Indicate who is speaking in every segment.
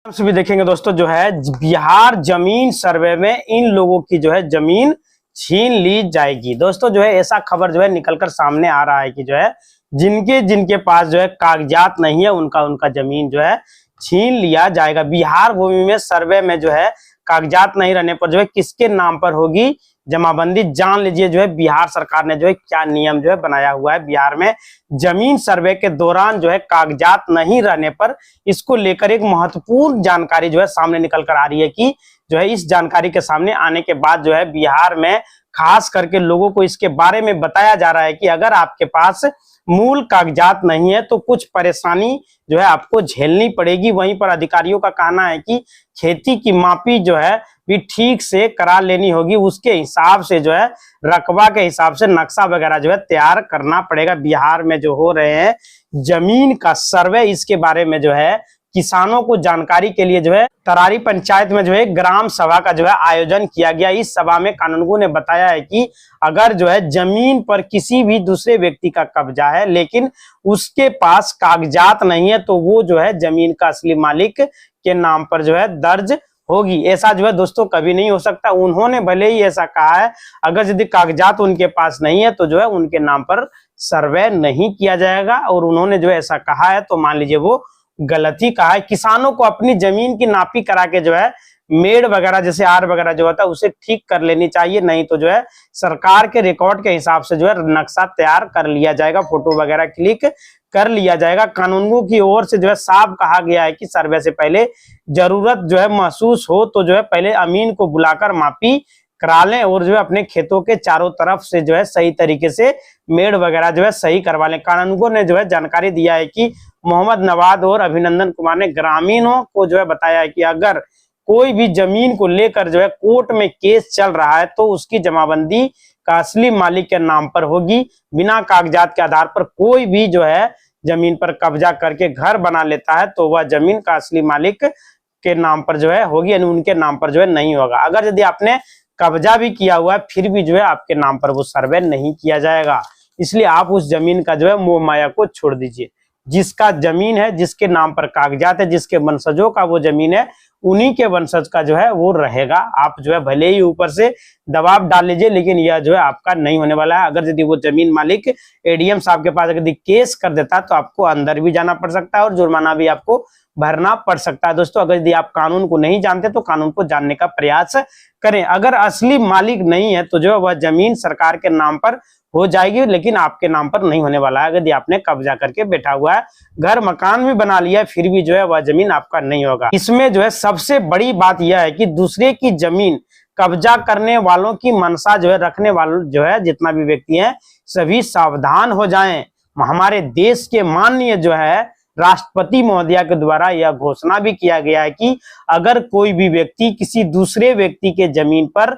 Speaker 1: से भी देखेंगे दोस्तों, जो है बिहार जमीन सर्वे में इन लोगों की जो है जमीन छीन ली जाएगी। दोस्तों जो है ऐसा खबर जो है निकलकर सामने आ रहा है कि जो है जिनके जिनके पास जो है कागजात नहीं है उनका जमीन जो है छीन लिया जाएगा। बिहार भूमि में सर्वे में जो है कागजात नहीं रहने पर जो है किसके नाम पर होगी जमाबंदी, जान लीजिए जो है बिहार सरकार ने जो है क्या नियम जो है बनाया हुआ है। बिहार में जमीन सर्वे के दौरान जो है कागजात नहीं रहने पर इसको लेकर एक महत्वपूर्ण जानकारी जो है सामने निकल कर आ रही है कि जो है इस जानकारी के सामने आने के बाद जो है बिहार में खास करके लोगों को इसके बारे में बताया जा रहा है कि अगर आपके पास मूल कागजात नहीं है तो कुछ परेशानी जो है आपको झेलनी पड़ेगी। वहीं पर अधिकारियों का कहना है कि खेती की मापी जो है भी ठीक से करा लेनी होगी, उसके हिसाब से जो है रकबा के हिसाब से नक्शा वगैरह जो है तैयार करना पड़ेगा। बिहार में जो हो रहे हैं जमीन का सर्वे, इसके बारे में जो है किसानों को जानकारी के लिए जो है तरारी पंचायत में जो है ग्राम सभा का जो है आयोजन किया गया। इस सभा में कानूनगो ने बताया है कि अगर जो है जमीन पर किसी भी दूसरे व्यक्ति का कब्जा है लेकिन उसके पास कागजात नहीं है तो वो जो है जमीन का असली मालिक के नाम पर जो है दर्ज होगी। ऐसा जो है दोस्तों कभी नहीं हो सकता। उन्होंने भले ही ऐसा कहा है, अगर यदि कागजात उनके पास नहीं है तो जो है उनके नाम पर सर्वे नहीं किया जाएगा। और उन्होंने जो है ऐसा कहा है तो मान लीजिए वो गलत ही कहा है। किसानों को अपनी जमीन की नापी करा के जो है मेड़ वगैरह जैसे आर वगैरह जो होता है उसे ठीक कर लेनी चाहिए, नहीं तो जो है सरकार के रिकॉर्ड के हिसाब से जो है नक्शा तैयार कर लिया जाएगा, फोटो वगैरह क्लिक कर लिया जाएगा। कानूनगो की ओर से जो है साफ कहा गया है कि सर्वे से पहले जरूरत जो है महसूस हो तो जो है पहले अमीन को बुलाकर मापी करा लें और जो है अपने खेतों के चारों तरफ से जो है सही तरीके से मेड़ वगैरह जो है सही करवा लें। कानूनगो ने जो है जानकारी दिया है कि मोहम्मद नवाज और अभिनंदन कुमार ने ग्रामीणों को जो है बताया है कि अगर कोई भी जमीन को लेकर जो है कोर्ट में केस चल रहा है तो उसकी जमाबंदी का असली मालिक के नाम पर होगी। बिना कागजात के आधार पर कोई भी जो है जमीन पर कब्जा करके घर बना लेता है तो वह जमीन का असली मालिक के नाम पर जो है होगी, यानी उनके नाम पर जो है नहीं होगा। अगर यदि आपने कब्जा भी किया हुआ है फिर भी जो है आपके नाम पर वो सर्वे नहीं किया जाएगा। इसलिए आप उस जमीन का जो है मोह माया को छोड़ दीजिए। जिसका जमीन है, जिसके नाम पर कागजात है, जिसके वंशजों का वो जमीन है, उन्हीं के वंशज का जो है वो रहेगा। आप जो है भले ही ऊपर से दबाव डाल लीजिए लेकिन यह जो है आपका नहीं होने वाला है। अगर यदि वो जमीन मालिक एडीएम साहब के पास यदि केस कर देता है तो आपको अंदर भी जाना पड़ सकता है और जुर्माना भी आपको भरना पड़ सकता है। दोस्तों अगर यदि आप कानून को नहीं जानते तो कानून को जानने का प्रयास करें। अगर असली मालिक नहीं है तो जो है वह जमीन सरकार के नाम पर हो जाएगी लेकिन आपके नाम पर नहीं होने वाला है। यदि आपने कब्जा करके बैठा हुआ है, घर मकान भी बना लिया है, फिर भी जो है वह जमीन आपका नहीं होगा। इसमें जो है सबसे बड़ी बात यह है कि दूसरे की जमीन कब्जा करने वालों की मनसा जो है रखने वालों जो है जितना भी व्यक्ति है सभी सावधान हो जाएं। हमारे देश के माननीय जो है राष्ट्रपति महोदया के द्वारा यह घोषणा भी किया गया है कि अगर कोई भी व्यक्ति किसी दूसरे व्यक्ति के जमीन पर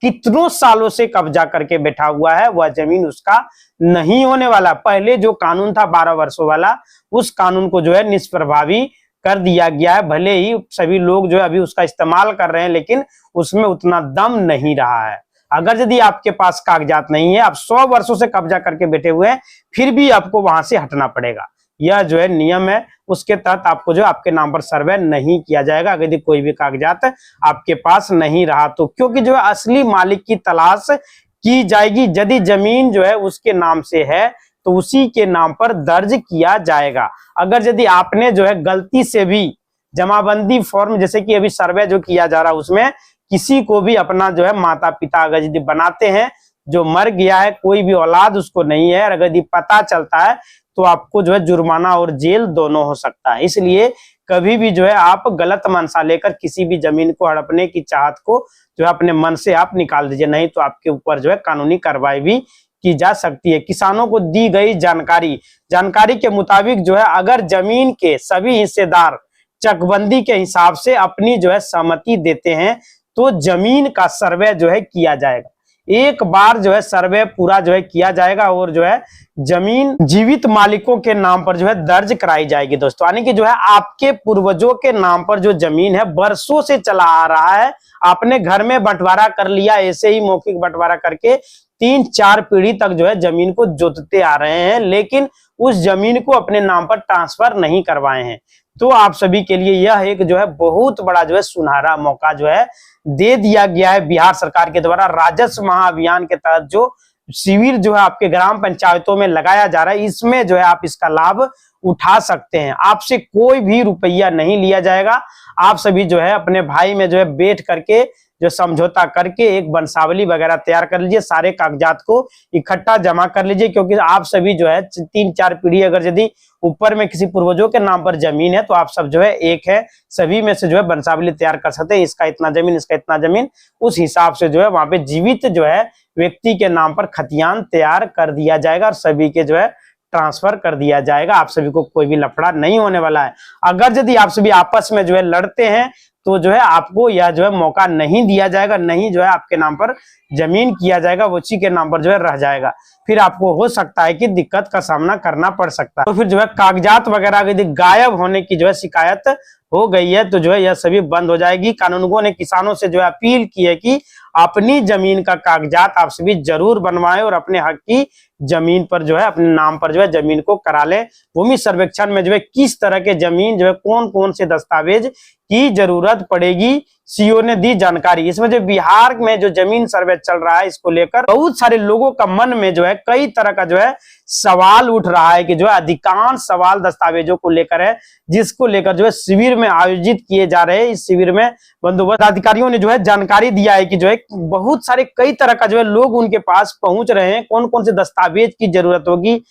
Speaker 1: कितनों सालों से कब्जा करके बैठा हुआ है वह जमीन उसका नहीं होने वाला। पहले जो कानून था 12 वर्षों वाला, उस कानून को जो है निष्प्रभावी कर दिया गया है। भले ही सभी लोग जो है अभी उसका इस्तेमाल कर रहे हैं लेकिन उसमें उतना दम नहीं रहा है। अगर यदि आपके पास कागजात नहीं है, आप 100 वर्षों से कब्जा करके बैठे हुए हैं, फिर भी आपको वहां से हटना पड़ेगा। यह जो है नियम है, उसके तहत आपको जो आपके नाम पर सर्वे नहीं किया जाएगा अगर कोई भी कागजात आपके पास नहीं रहा तो, क्योंकि जो है असली मालिक की तलाश की जाएगी। यदि जमीन जो है उसके नाम से है तो उसी के नाम पर दर्ज किया जाएगा। अगर यदि आपने जो है गलती से भी जमाबंदी फॉर्म जैसे कि अभी सर्वे जो किया जा रहा है उसमें किसी को भी अपना जो है माता पिता अगर यदि बनाते हैं जो मर गया है, कोई भी औलाद उसको नहीं है, अगर यदि पता चलता है तो आपको जो है जुर्माना और जेल दोनों हो सकता है। इसलिए कभी भी जो है आप गलत मनसा लेकर किसी भी जमीन को हड़पने की चाहत को जो है अपने मन से आप निकाल दीजिए, नहीं तो आपके ऊपर जो है कानूनी कार्रवाई भी की जा सकती है। किसानों को दी गई जानकारी के मुताबिक जो है अगर जमीन के सभी हिस्सेदार चकबंदी के हिसाब से अपनी जो है सहमति देते हैं तो जमीन का सर्वे जो है किया जाएगा। एक बार जो है सर्वे पूरा जो है किया जाएगा और जो है जमीन जीवित मालिकों के नाम पर जो है दर्ज कराई जाएगी। दोस्तों यानी कि जो है आपके पूर्वजों के नाम पर जो जमीन है वर्षों से चला आ रहा है, आपने घर में बंटवारा कर लिया, ऐसे ही मौखिक बंटवारा करके 3-4 पीढ़ी तक जो है जमीन को जोतते आ रहे हैं लेकिन उस जमीन को अपने नाम पर ट्रांसफर नहीं करवाए हैं। तो आप सभी के लिए यह एक जो है बहुत बड़ा जो है सुनहरा मौका जो है दे दिया गया है बिहार सरकार के द्वारा। राजस्व महाअभियान के तहत जो शिविर जो है आपके ग्राम पंचायतों में लगाया जा रहा है, इसमें जो है आप इसका लाभ उठा सकते हैं। आपसे कोई भी रुपया नहीं लिया जाएगा। आप सभी जो है अपने भाई में जो है बैठ करके जो समझौता करके एक वंशावली वगैरह तैयार कर लीजिए, सारे कागजात को इकट्ठा जमा कर लीजिए, क्योंकि आप सभी जो है 3-4 पीढ़ी अगर यदि ऊपर में किसी पूर्वजों के नाम पर जमीन है तो आप सब जो है एक है, सभी में से जो है वंशावली तैयार कर सकते हैं। इसका इतना जमीन, इसका इतना जमीन, उस हिसाब से जो है वहां पे जीवित जो है व्यक्ति के नाम पर खतियान तैयार कर दिया जाएगा और सभी के जो है ट्रांसफर कर दिया जाएगा। आप सभी को कोई भी लफड़ा नहीं होने वाला है। अगर यदि आप सभी आपस में जो है लड़ते हैं तो जो है आपको यह जो है मौका नहीं दिया जाएगा, नहीं जो है आपके नाम पर जमीन किया जाएगा, उसी के नाम पर जो है रह जाएगा। फिर आपको हो सकता है कि दिक्कत का सामना करना पड़ सकता है। तो फिर जो है कागजात वगैरह यदि गायब होने की जो है शिकायत हो गई है तो जो है यह सभी बंद हो जाएगी। कानूनगों ने किसानों से जो है अपील की है कि अपनी जमीन का कागजात आप सभी जरूर बनवाएं और अपने हक की जमीन पर जो है अपने नाम पर जो है जमीन को करा लें। भूमि सर्वेक्षण में जो है किस तरह के जमीन जो है कौन कौन से दस्तावेज की जरूरत पड़ेगी, सीओ ने दी जानकारी। इसमें जो बिहार में जो जमीन सर्वे चल रहा है इसको लेकर बहुत सारे लोगों का मन में जो है कई तरह का जो है सवाल उठ रहा है कि जो है अधिकांश सवाल दस्तावेजों को लेकर है, जिसको लेकर जो है शिविर में आयोजित किए जा रहे हैं। इस शिविर में बंदोबस्त अधिकारियों ने जो है जानकारी दिया है कि जो है बहुत सारे कई तरह का जो है लोग उनके पास पहुंच रहे हैं, कौन कौन से दस्तावेज की जरूरत होगी।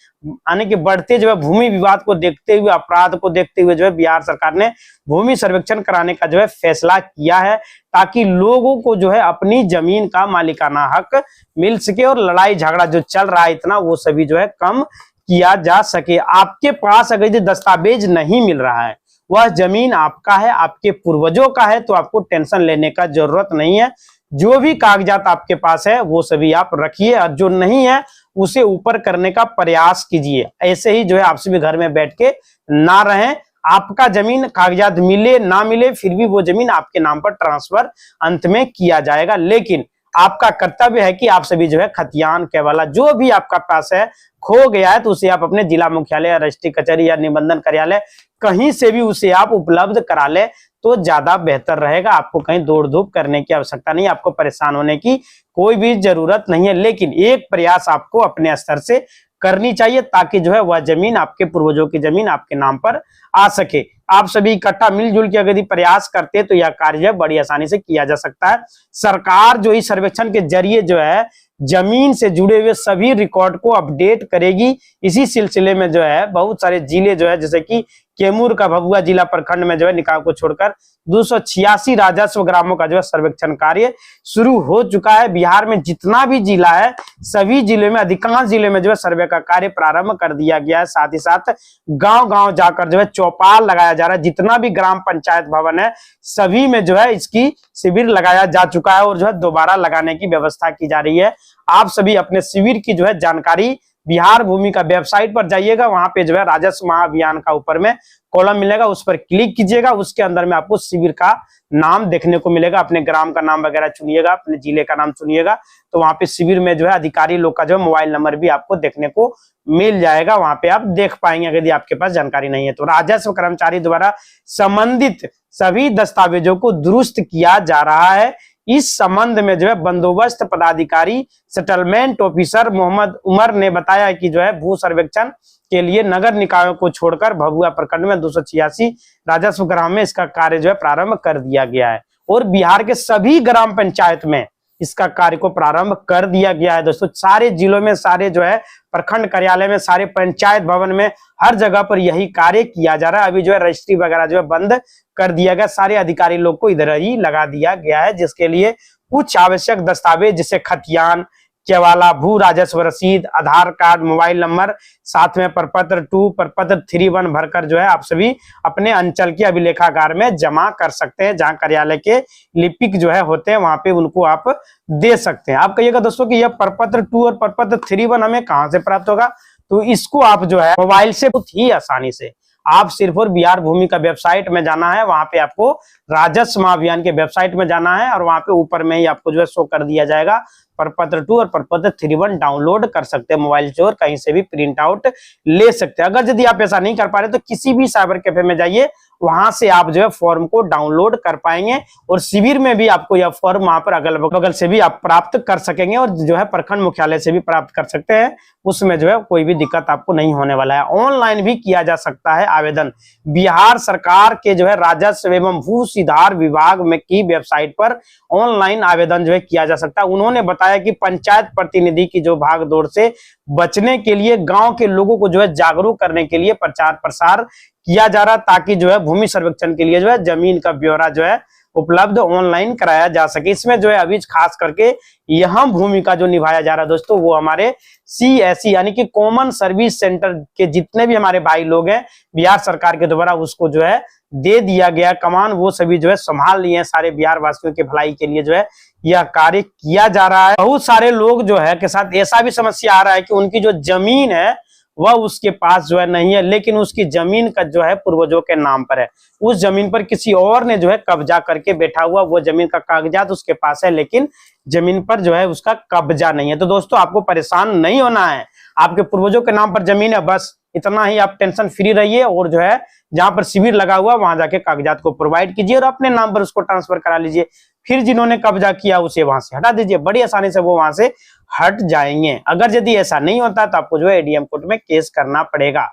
Speaker 1: आने के बढ़ते जो है भूमि विवाद को देखते हुए, अपराध को देखते हुए जो है बिहार सरकार ने भूमि सर्वेक्षण कराने का जो है फैसला किया है, ताकि लोगों को जो है अपनी जमीन का मालिकाना हक मिल सके और लड़ाई झगड़ा जो चल रहा है इतना, वो सभी जो है कम किया जा सके। आपके पास अगर ये दस्तावेज नहीं मिल रहा है, वह जमीन आपका है, आपके पूर्वजों का है, तो आपको टेंशन लेने का जरूरत नहीं है। जो भी कागजात आपके पास है वो सभी आप रखिए और जो नहीं है उसे ऊपर करने का प्रयास कीजिए। ऐसे ही जो है आप सभी घर में बैठ के ना रहें। आपका जमीन कागजात मिले ना मिले फिर भी वो जमीन आपके नाम पर ट्रांसफर अंत में किया जाएगा, लेकिन आपका कर्तव्य है कि आप सभी जो है खतियान केवाला जो भी आपका पास है खो गया है तो उसे आप अपने जिला मुख्यालय या रजिस्ट्री कचहरी या निबंधन कार्यालय कहीं से भी उसे आप उपलब्ध करा ले तो ज्यादा बेहतर रहेगा। आपको कहीं दौड़ धूप करने की आवश्यकता नहीं, आपको परेशान होने की कोई भी जरूरत नहीं है, लेकिन एक प्रयास आपको अपने स्तर से करनी चाहिए ताकि जो है वह जमीन आपके पूर्वजों की जमीन आपके नाम पर आ सके। आप सभी इकट्ठा मिलजुल के अगर प्रयास करते तो यह कार्य बड़ी आसानी से किया जा सकता है। सरकार जो इस सर्वेक्षण के जरिए जो है जमीन से जुड़े हुए सभी रिकॉर्ड को अपडेट करेगी। इसी सिलसिले में जो है बहुत सारे जिले जो है जैसे कि कैमूर का भभुआ जिला प्रखंड में जो है निकाय को छोड़कर 286 राजस्व ग्रामों का जो है सर्वेक्षण कार्य शुरू हो चुका है। बिहार में जितना भी जिला है सभी जिले में, अधिकांश जिले में जो है सर्वे का कार्य प्रारंभ कर दिया गया है। साथ ही साथ गांव-गांव जाकर जो है चौपाल लगाया जा रहा है। जितना भी ग्राम पंचायत भवन है सभी में जो है इसकी शिविर लगाया जा चुका है और जो है दोबारा लगाने की व्यवस्था की जा रही है। आप सभी अपने शिविर की जो है जानकारी बिहार भूमि का वेबसाइट पर जाइएगा, वहां पे जो है राजस्व महाअभियान का ऊपर में कॉलम मिलेगा, उस पर क्लिक कीजिएगा। उसके अंदर में आपको शिविर का नाम देखने को मिलेगा। अपने ग्राम का नाम वगैरह चुनिएगा, अपने जिले का नाम चुनिएगा, तो वहां पे शिविर में जो है अधिकारी लोग का जो है मोबाइल नंबर भी आपको देखने को मिल जाएगा। वहां पे आप देख पाएंगे यदि आपके पास जानकारी नहीं है तो। राजस्व कर्मचारी द्वारा संबंधित सभी दस्तावेजों को दुरुस्त किया जा रहा है। इस संबंध में जो है बंदोबस्त पदाधिकारी सेटलमेंट ऑफिसर मोहम्मद उमर ने बताया कि जो है भू सर्वेक्षण के लिए नगर निकायों को छोड़कर भभुआ प्रखंड में 286 राजस्व ग्राम में इसका कार्य जो है प्रारंभ कर दिया गया है और बिहार के सभी ग्राम पंचायत में इसका कार्य को प्रारंभ कर दिया गया है। दोस्तों सारे जिलों में, सारे जो है प्रखंड कार्यालय में, सारे पंचायत भवन में, हर जगह पर यही कार्य किया जा रहा है। अभी जो है रजिस्ट्री वगैरह जो है बंद कर दिया गया, सारे अधिकारी लोग को इधर ही लगा दिया गया है, जिसके लिए कुछ आवश्यक दस्तावेज जैसे खतियान केवाला, भू राजस्व रसीद, आधार कार्ड, मोबाइल नंबर, साथ में प्रपत्र 2, प्रपत्र 3-1 भरकर जो है आप सभी अपने अंचल के अभिलेखागार में जमा कर सकते हैं। जहां कार्यालय के लिपिक जो है होते हैं वहां पे उनको आप दे सकते हैं। आप कहिएगा दोस्तों कि यह प्रपत्र 2 और प्रपत्र 3-1 हमें कहां से प्राप्त होगा, तो इसको आप जो है मोबाइल से बहुत ही आसानी से आप सिर्फ और बिहार भूमि का वेबसाइट में जाना है, वहां पे आपको राजस्व महाअभियान के वेबसाइट में जाना है और वहां पे ऊपर में ही आपको जो है शो कर दिया जाएगा प्रपत्र 2 और प्रपत्र 3-1 डाउनलोड कर सकते हैं मोबाइल से और कहीं से भी प्रिंट आउट ले सकते हैं। अगर यदि आप ऐसा नहीं कर पा रहे तो किसी भी साइबर कैफे में जाइए वहां से आप जो है फॉर्म को डाउनलोड कर पाएंगे और शिविर में भी आपको यह फॉर्म वहां पर अगल बगल से भी आप प्राप्त कर सकेंगे और जो है प्रखंड मुख्यालय से भी प्राप्त कर सकते हैं। उसमें जो है कोई भी दिक्कत आपको नहीं होने वाला है। ऑनलाइन भी किया जा सकता है आवेदन। बिहार सरकार के जो है राजस्व एवं भू सुधार विभाग में की वेबसाइट पर ऑनलाइन आवेदन जो है किया जा सकता है। उन्होंने बताया कि पंचायत प्रतिनिधि की जो भागदौड़ से बचने के लिए गांव के लोगों को जो है जागरूक करने के लिए प्रचार प्रसार किया जा रहा, ताकि जो है भूमि सर्वेक्षण के लिए जो है जमीन का ब्यौरा जो है उपलब्ध ऑनलाइन कराया जा सके। इसमें जो है अभी खास करके यह भूमिका जो निभाया जा रहा है दोस्तों, वो हमारे CSE यानी कि कॉमन सर्विस सेंटर के जितने भी हमारे भाई लोग हैं बिहार सरकार के द्वारा उसको जो है दे दिया गया कमान, वो सभी जो है संभाल लिए हैं। सारे बिहार वासियों के भलाई के लिए जो है यह कार्य किया जा रहा है। बहुत सारे लोग जो है के साथ ऐसा भी समस्या आ रहा है कि उनकी जो जमीन है वह उसके पास जो है नहीं है, लेकिन उसकी जमीन का जो है पूर्वजों के नाम पर है। उस जमीन पर किसी और ने जो है कब्जा करके बैठा हुआ, वो जमीन का कागजात उसके पास है लेकिन जमीन पर जो है उसका कब्जा नहीं है। तो दोस्तों आपको परेशान नहीं होना है, आपके पूर्वजों के नाम पर जमीन है, बस इतना ही आप टेंशन फ्री रहिए और जो है जहां पर शिविर लगा हुआ वहां जाके कागजात को प्रोवाइड कीजिए और अपने नाम पर उसको ट्रांसफर करा लीजिए। फिर जिन्होंने कब्जा किया उसे वहां से हटा दीजिए, बड़ी आसानी से वो वहां से हट जाएंगे। अगर यदि ऐसा नहीं होता तो आपको जो है ADM कोर्ट में केस करना पड़ेगा।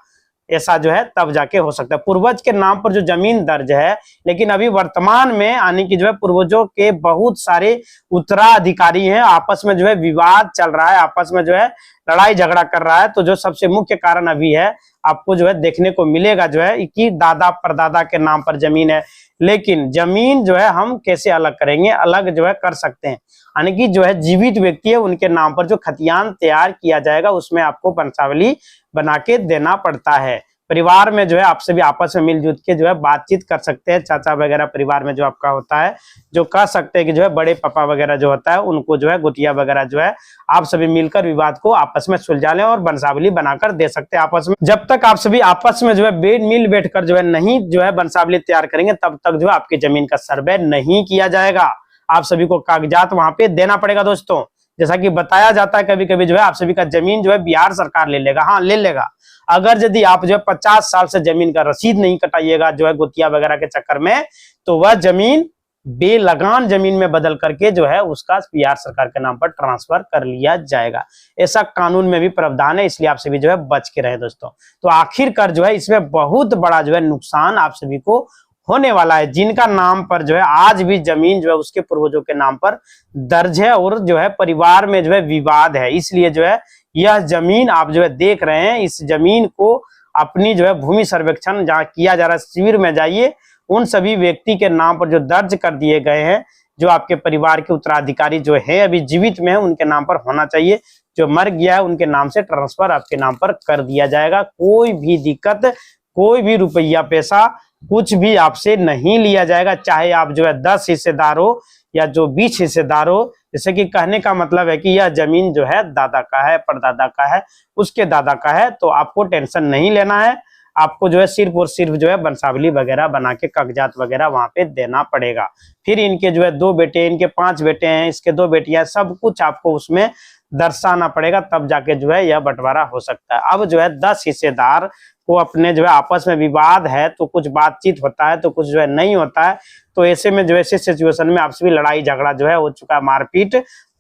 Speaker 1: ऐसा जो है तब जाके हो सकता है। पूर्वज के नाम पर जो जमीन दर्ज है, लेकिन अभी वर्तमान में यानी कि जो है पूर्वजों के बहुत सारे उत्तराधिकारी हैं, आपस में जो है विवाद चल रहा है, आपस में जो है लड़ाई झगड़ा कर रहा है। तो जो सबसे मुख्य कारण अभी है आपको जो है देखने को मिलेगा जो है कि दादा परदादा के नाम पर जमीन है, लेकिन जमीन जो है हम कैसे अलग करेंगे, अलग जो है कर सकते हैं। यानी कि जो है जीवित व्यक्ति है उनके नाम पर जो खतियान तैयार किया जाएगा उसमें आपको वंशावली बना के देना पड़ता है। परिवार में जो है आपसे भी आपस में मिलजुल के जो है बातचीत कर सकते हैं। चाचा वगैरह परिवार में जो आपका होता है जो कह सकते हैं कि जो है बड़े पापा वगैरह जो होता है उनको जो है गुटिया वगैरह जो है आप सभी मिलकर विवाद को आपस में सुलझा लें और वंशावली बनाकर दे सकते हैं आपस में। जब तक आप सभी आपस में जो है मिल बैठकर जो है नहीं जो है वंशावली तैयार करेंगे तब तक जो है आपकी जमीन का सर्वे नहीं किया जाएगा। आप सभी को कागजात वहां पे देना पड़ेगा दोस्तों। जैसा कि बताया जाता है कभी कभी जो है आप सभी का जमीन जो है बिहार सरकार ले लेगा। हाँ ले लेगा, अगर यदि आप जो है 50 साल से जमीन का रसीद नहीं कटाइएगा जो है गुतिया वगैरह के चक्कर में, तो वह जमीन बेलगान जमीन में बदल करके जो है उसका बिहार सरकार के नाम पर ट्रांसफर कर लिया जाएगा। ऐसा कानून में भी प्रावधान है, इसलिए आप सभी जो है बच के रहे दोस्तों। तो आखिरकार जो है इसमें बहुत बड़ा जो है नुकसान आप सभी को होने वाला है। जिनका नाम पर जो है आज भी जमीन जो है उसके पूर्वजों के नाम पर दर्ज है और जो है परिवार में जो है विवाद है, इसलिए जो है यह जमीन आप जो है देख रहे हैं, इस जमीन को अपनी जो है भूमि सर्वेक्षण जहाँ किया जा रहा है शिविर में जाइए, उन सभी व्यक्ति के नाम पर जो दर्ज कर दिए गए हैं, जो आपके परिवार के उत्तराधिकारी जो है अभी जीवित में है उनके नाम पर होना चाहिए, जो मर गया है उनके नाम से ट्रांसफर आपके नाम पर कर दिया जाएगा। कोई भी दिक्कत, कोई भी रुपया पैसा कुछ भी आपसे नहीं लिया जाएगा, चाहे आप जो है 10 हिस्सेदार हो या जो 20 हिस्सेदार हो। जैसे कि कहने का मतलब है कि यह जमीन जो है दादा का है, परदादा का है, उसके दादा का है, तो आपको टेंशन नहीं लेना है। आपको जो है सिर्फ और सिर्फ जो है वंशावली वगैरह बना के कागजात वगैरह वहां पे देना पड़ेगा। फिर इनके जो है 2 बेटे, इनके 5 बेटे हैं, इसके 2 बेटियां, सब कुछ आपको उसमें दर्शाना पड़ेगा, तब जाके जो है यह बंटवारा हो सकता है। अब जो है 10 हिस्सेदार को अपने जो है आपस में विवाद है तो कुछ बातचीत होता है तो कुछ जो है नहीं होता है। तो ऐसे में जो है ऐसे सिचुएशन में आपसे भी लड़ाई झगड़ा जो है हो चुका है, मारपीट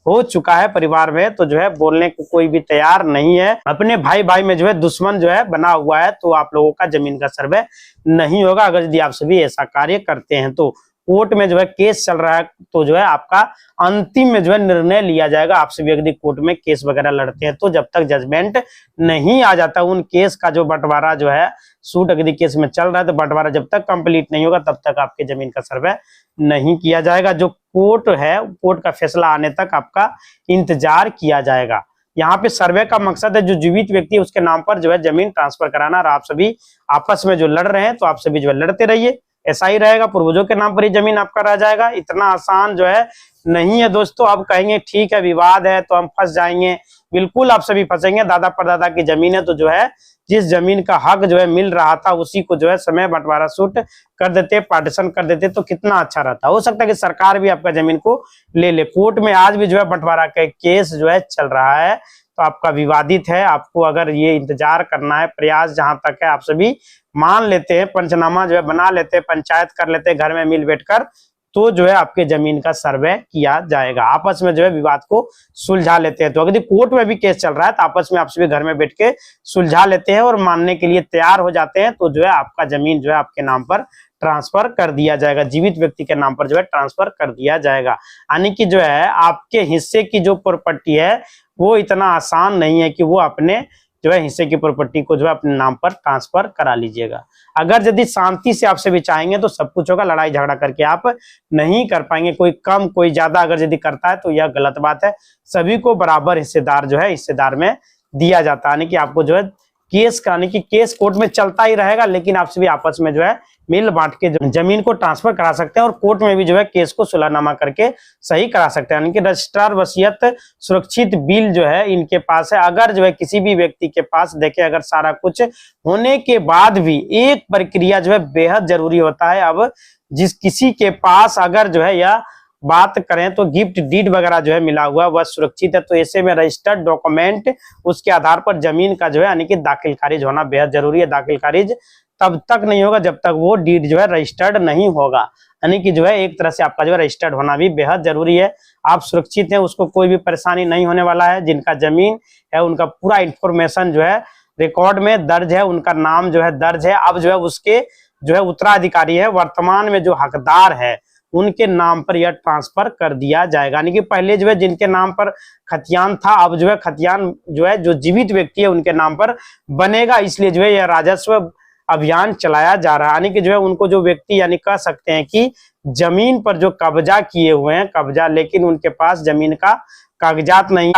Speaker 1: हो चुका है परिवार में, तो जो है बोलने को कोई भी तैयार नहीं है। अपने भाई भाई में जो है दुश्मन जो है बना हुआ है, तो आप लोगों का जमीन का सर्वे नहीं होगा अगर यदि आप सभी ऐसा कार्य करते हैं। तो कोर्ट में जो है केस चल रहा है, तो जो है आपका अंतिम में जो है निर्णय लिया जाएगा। आप सभी यदि कोर्ट में केस वगैरह लड़ते हैं तो जब तक जजमेंट नहीं आ जाता, उन केस का जो बंटवारा जो है सूट यदि केस में चल रहा है तो बंटवारा जब तक कंप्लीट नहीं होगा तब तक आपके जमीन का सर्वे नहीं किया जाएगा। जो कोर्ट है, कोर्ट का फैसला आने तक आपका इंतजार किया जाएगा। यहाँ पे सर्वे का मकसद है जो जीवित व्यक्ति है उसके नाम पर जो है जमीन ट्रांसफर कराना, और आप सभी आपस में जो लड़ रहे हैं तो आप सभी जो है लड़ते रहिए, ऐसा ही रहेगा, पूर्वजों के नाम पर ही जमीन आपका रह जाएगा। इतना आसान जो है नहीं है दोस्तों। आप कहेंगे ठीक है विवाद है तो हम फंस जाएंगे, बिल्कुल आप सभी फंसेंगे। दादा परदादा की जमीन है तो जो है जिस जमीन का हक जो है मिल रहा था उसी को जो है समय बंटवारा सूट कर देते, पार्टीशन कर देते तो कितना अच्छा रहता। हो सकता है कि सरकार भी आपका जमीन को ले ले। कोर्ट में आज भी जो है बंटवारा का केस जो है चल रहा है, तो आपका विवादित है। आपको अगर ये इंतजार करना है, प्रयास जहां तक है आप सभी मान लेते हैं, पंचनामा जो है बना लेते हैं, पंचायत कर लेते हैं घर में मिल बैठकर, तो जो है आपके जमीन का सर्वे किया जाएगा। आपस में जो है विवाद को सुलझा लेते हैं। तो अगर कोर्ट में भी केस चल रहा है तो आपस में आप सभी घर में बैठ के सुलझा लेते हैं और मानने के लिए तैयार हो जाते हैं, तो जो है आपका जमीन जो है आपके नाम पर ट्रांसफर कर दिया जाएगा, जीवित व्यक्ति के नाम पर जो है ट्रांसफर कर दिया जाएगा। यानी कि जो है आपके हिस्से की जो प्रॉपर्टी है वो इतना आसान नहीं है कि वो अपने जो है हिस्से की प्रॉपर्टी को जो है अपने नाम पर ट्रांसफर करा लीजिएगा। अगर यदि शांति से आपसे भी चाहेंगे तो सब कुछ होगा, लड़ाई झगड़ा करके आप नहीं कर पाएंगे। कोई कम कोई ज्यादा अगर यदि करता है तो यह गलत बात है। सभी को बराबर हिस्सेदार जो है हिस्सेदार में दिया जाता है। यानी कि आपको जो है केस कराने की, केस कोर्ट में चलता ही रहेगा, लेकिन आपसे भी आपस में जो है मिल बांट के जमीन को ट्रांसफर करा सकते हैं और कोर्ट में भी जो है केस को सुलहनामा करके सही करा सकते हैं। यानी कि रजिस्ट्रार वसीयत सुरक्षित बिल जो है इनके पास है। अगर जो है किसी भी व्यक्ति के पास देखे, अगर सारा कुछ होने के बाद भी एक प्रक्रिया जो है बेहद जरूरी होता है। अब जिस किसी के पास अगर जो है यह बात करें तो गिफ्ट डीड वगैरह जो है मिला हुआ वह सुरक्षित है, तो ऐसे में रजिस्टर्ड डॉक्यूमेंट उसके आधार पर जमीन का जो है यानी कि दाखिल खारिज होना बेहद जरूरी है। दाखिल खारिज तब तक नहीं होगा जब तक वो डीड जो है रजिस्टर्ड नहीं होगा। यानी कि जो है एक तरह से आपका जो है रजिस्टर्ड होना भी बेहद जरूरी है। आप सुरक्षित हैं, उसको कोई भी परेशानी नहीं होने वाला है। जिनका जमीन है उनका पूरा इंफॉर्मेशन जो है रिकॉर्ड में दर्ज है, उनका नाम जो है दर्ज है। अब जो है उसके जो है उत्तराधिकारी है, वर्तमान में जो हकदार है उनके नाम पर यह ट्रांसफर कर दिया जाएगा। यानी कि पहले जो है जिनके नाम पर खतियान था, अब जो है खतियान जो है जो जीवित व्यक्ति है उनके नाम पर बनेगा। इसलिए जो है यह राजस्व अभियान चलाया जा रहा है। यानी कि जो है उनको जो व्यक्ति यानी कह सकते हैं कि जमीन पर जो कब्जा किए हुए हैं, कब्जा, लेकिन उनके पास जमीन का कागजात नहीं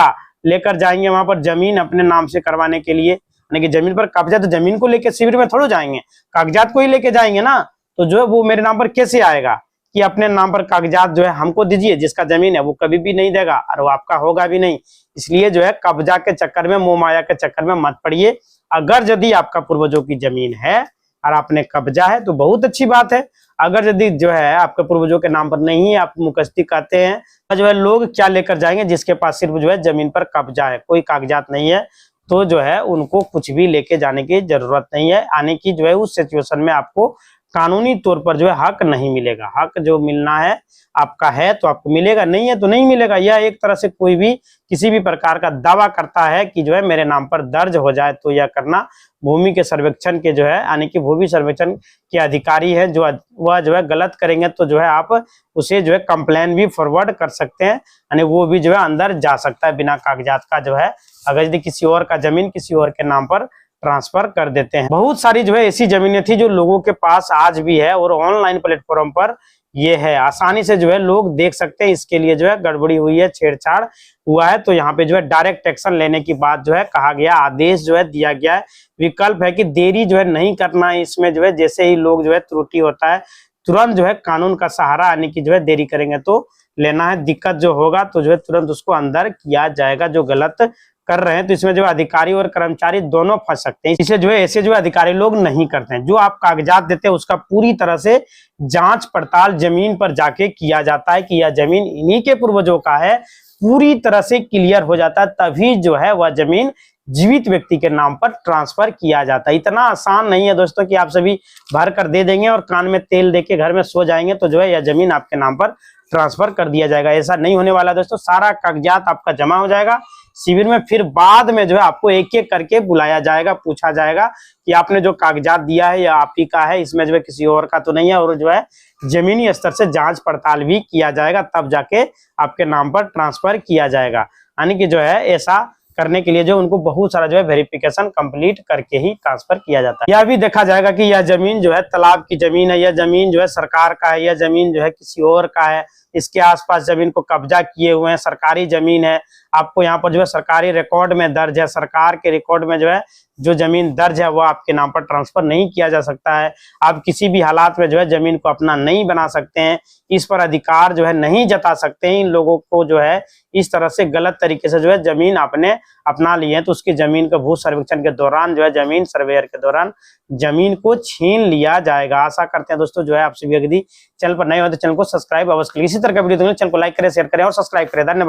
Speaker 1: लेकर जाएंगे वहां पर जमीन अपने नाम से करवाने के लिए। यानी कि जमीन पर कब्जा, तो जमीन को लेकर शिविर में थोड़ा जाएंगे, कागजात को ही लेके जाएंगे ना। तो जो है वो मेरे नाम पर कैसे आएगा कि अपने नाम पर कागजात जो है हमको दीजिए, जिसका जमीन है वो कभी भी नहीं देगा और वो आपका होगा भी नहीं। इसलिए जो है कब्जा के चक्कर में, मोह माया के चक्कर में मत पड़िए। अगर यदि आपका पूर्वजों की जमीन है और आपने कब्जा है तो बहुत अच्छी बात है। अगर यदि जो है आपके पूर्वजों के नाम पर नहीं है, आप मुकस्ती कहते हैं, जो है लोग क्या लेकर जाएंगे जिसके पास सिर्फ जो है जमीन पर कब्जा है, कोई कागजात नहीं है, तो जो है उनको कुछ भी लेके जाने की जरूरत नहीं है। आने की जो है उस सिचुएशन में आपको कानूनी तौर पर जो है हक नहीं मिलेगा। हक जो मिलना है आपका है तो आपको मिलेगा, नहीं है तो नहीं मिलेगा। यह एक तरह से कोई भी किसी भी प्रकार का दावा करता है कि जो है मेरे नाम पर दर्ज हो जाए, तो यह करना भूमि के सर्वेक्षण के जो है यानी कि भूमि सर्वेक्षण के अधिकारी है जो वह जो है गलत करेंगे तो जो है आप उसे जो है कंप्लेन भी फॉरवर्ड कर सकते हैं। यानी वो भी जो है अंदर जा सकता है बिना कागजात का जो है, अगर यदि किसी और का जमीन किसी और के नाम पर ट्रांसफर कर देते हैं। बहुत सारी जो है ऐसी जमीनें थी जो लोगों के पास आज भी है और ऑनलाइन प्लेटफॉर्म पर ये है, आसानी से जो है लोग देख सकते हैं। इसके लिए जो है गड़बड़ी हुई है, छेड़छाड़ हुआ है, तो यहाँ पे जो है डायरेक्ट एक्शन लेने की बात जो है कहा गया, आदेश जो है दिया गया है। विकल्प है कि देरी जो है नहीं करना है इसमें, जो है जैसे ही लोग जो है त्रुटि होता है तुरंत जो है कानून का सहारा, यानी कि जो है देरी करेंगे तो लेना है, दिक्कत जो होगा तो जो है तुरंत उसको अंदर किया जाएगा जो गलत कर रहे हैं। तो इसमें जो अधिकारी और कर्मचारी दोनों फंस सकते हैं, इसलिए जो है ऐसे जो अधिकारी लोग नहीं करते हैं। जो आप कागजात देते हैं उसका पूरी तरह से जांच पड़ताल जमीन पर जाके किया जाता है कि यह जमीन इन्हीं के पूर्वजों का है, पूरी तरह से क्लियर हो जाता है, तभी जो है वह जमीन जीवित व्यक्ति के नाम पर ट्रांसफर किया जाता है। इतना आसान नहीं है दोस्तों कि आप सभी भर कर दे देंगे और कान में तेल देके घर में सो जाएंगे तो जो है यह जमीन आपके नाम पर ट्रांसफर कर दिया जाएगा। ऐसा नहीं होने वाला दोस्तों। सारा कागजात आपका जमा हो जाएगा शिविर में, फिर बाद में जो है आपको एक एक करके बुलाया जाएगा, पूछा जाएगा कि आपने जो कागजात दिया है या आप ही का है, इसमें जो है किसी और का तो नहीं है, और जो है जमीनी स्तर से जांच पड़ताल भी किया जाएगा, तब जाके आपके नाम पर ट्रांसफर किया जाएगा। यानी कि जो है ऐसा करने के लिए जो उनको बहुत सारा जो है वेरिफिकेशन कंप्लीट करके ही ट्रांसफर किया जाता है। यह भी देखा जाएगा कि यह जमीन जो है तालाब की जमीन है, यह जमीन जो है सरकार का है, यह जमीन जो है किसी और का है, इसके आसपास जमीन को कब्जा किए हुए हैं, सरकारी जमीन है। आपको यहाँ पर जो है सरकारी रिकॉर्ड में दर्ज है, सरकार के रिकॉर्ड में जो है जो जमीन दर्ज है वो आपके नाम पर ट्रांसफर नहीं किया जा सकता है। आप किसी भी हालात में जो है जमीन को अपना नहीं बना सकते हैं, इस पर अधिकार जो है नहीं जता सकते हैं। इन लोगों को जो है इस तरह से गलत तरीके से जो है जमीन आपने अपना ली है तो उसकी जमीन का भू सर्वेक्षण के दौरान जो है जमीन सर्वेयर के दौरान जमीन को छीन लिया जाएगा। आशा करते हैं दोस्तों जो है आप सभी यदि चैनल पर नए हो तो चैनल को सब्सक्राइब अवश्य करिए। इसी तरह का वीडियो चैनल को लाइक करें, शेयर करें और सब्सक्राइब करें। धन्यवाद।